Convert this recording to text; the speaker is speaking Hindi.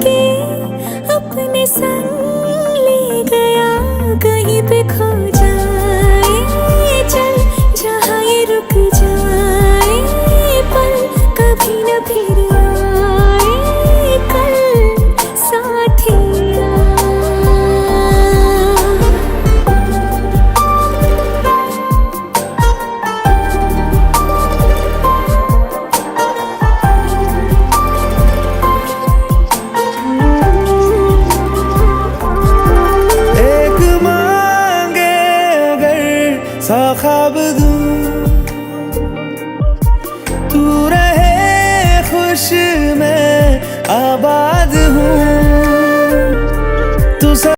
के अपने संग ले गया, कहीं पे खो जाए चल जहाँ ये रुक जाए पल, कभी न फिर आए कल साथिया। सा ख्वाब